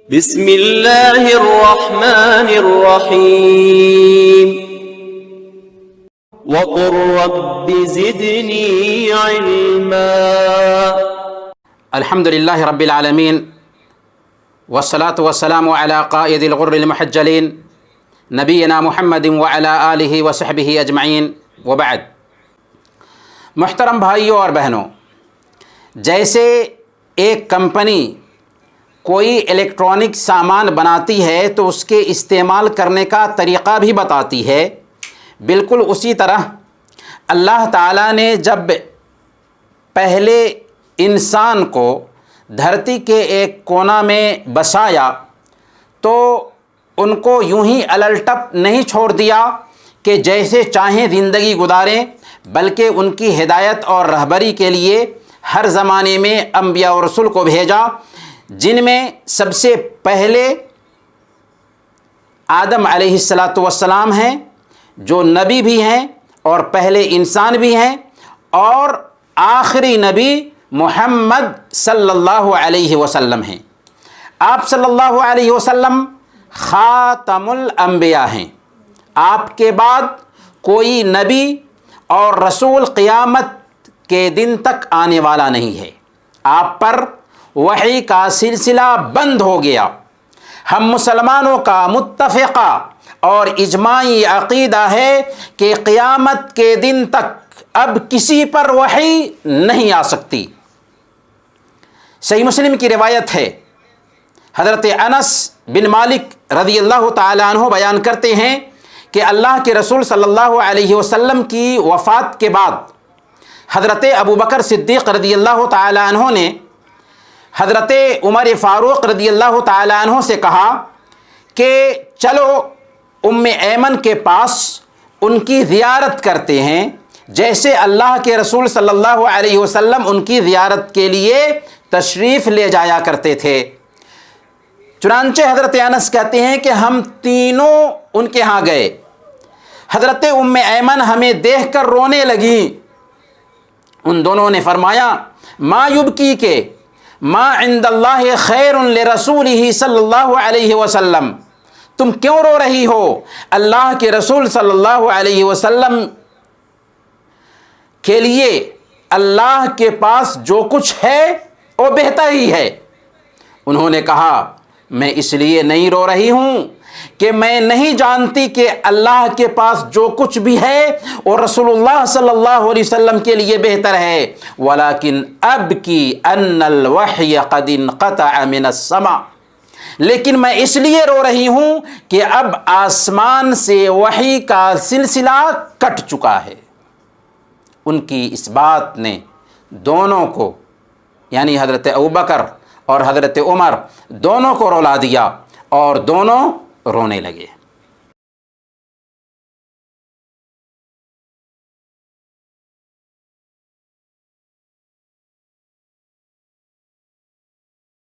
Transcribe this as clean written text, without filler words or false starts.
بسم اللہ الرحمن الرحیم وقل رب زدنی علما۔ الحمد للہ رب العالمین والصلاة والسلام علی قائد الغر المحجلین نبینا محمد وعلی آلہ وصحبہ اجمعین وبعد۔ محترم بھائیوں اور بہنوں، جیسے ایک کمپنی کوئی الیکٹرانک سامان بناتی ہے تو اس کے استعمال کرنے کا طریقہ بھی بتاتی ہے، بالکل اسی طرح اللہ تعالیٰ نے جب پہلے انسان کو دھرتی کے ایک کونا میں بسایا تو ان کو یوں ہی الٹپ نہیں چھوڑ دیا کہ جیسے چاہیں زندگی گزاریں، بلکہ ان کی ہدایت اور رہبری کے لیے ہر زمانے میں انبیاء و رسول کو بھیجا، جن میں سب سے پہلے آدم علیہ السلام ہیں، جو نبی بھی ہیں اور پہلے انسان بھی ہیں، اور آخری نبی محمد صلی اللہ علیہ وسلم ہیں۔ آپ صلی اللہ علیہ وسلم خاتم الانبیاء ہیں۔ آپ کے بعد کوئی نبی اور رسول قیامت کے دن تک آنے والا نہیں ہے۔ آپ پر وحی کا سلسلہ بند ہو گیا۔ ہم مسلمانوں کا متفقہ اور اجماعی عقیدہ ہے کہ قیامت کے دن تک اب کسی پر وحی نہیں آ سکتی۔ صحیح مسلم کی روایت ہے، حضرت انس بن مالک رضی اللہ تعالیٰ عنہ بیان کرتے ہیں کہ اللہ کے رسول صلی اللہ علیہ وسلم کی وفات کے بعد حضرت ابوبکر صدیق رضی اللہ تعالیٰ عنہ نے حضرت عمر فاروق رضی اللہ تعالیٰ عنہ سے کہا کہ چلو ام ایمن کے پاس ان کی زیارت کرتے ہیں، جیسے اللہ کے رسول صلی اللہ علیہ وسلم ان کی زیارت کے لیے تشریف لے جایا کرتے تھے۔ چنانچہ حضرت انس کہتے ہیں کہ ہم تینوں ان کے ہاں گئے۔ حضرت ام ایمن ہمیں دیکھ کر رونے لگیں۔ ان دونوں نے فرمایا، ما یبکی کے ما عند اللہ خیر لرسولہ صلی اللہ علیہ وسلم، تم کیوں رو رہی ہو؟ اللہ کے رسول صلی اللہ علیہ وسلم کے لیے اللہ کے پاس جو کچھ ہے وہ بہتر ہی ہے۔ انہوں نے کہا، میں اس لیے نہیں رو رہی ہوں کہ میں نہیں جانتی کہ اللہ کے پاس جو کچھ بھی ہے وہ رسول اللہ صلی اللہ علیہ وسلم کے لیے بہتر ہے، ولیکن ابکی ان الوحی قد انقطع من السماء، لیکن میں اس لیے رو رہی ہوں کہ اب آسمان سے وحی کا سلسلہ کٹ چکا ہے۔ ان کی اس بات نے دونوں کو، یعنی حضرت ابوبکر اور حضرت عمر، دونوں کو رلا دیا اور دونوں رونے لگے۔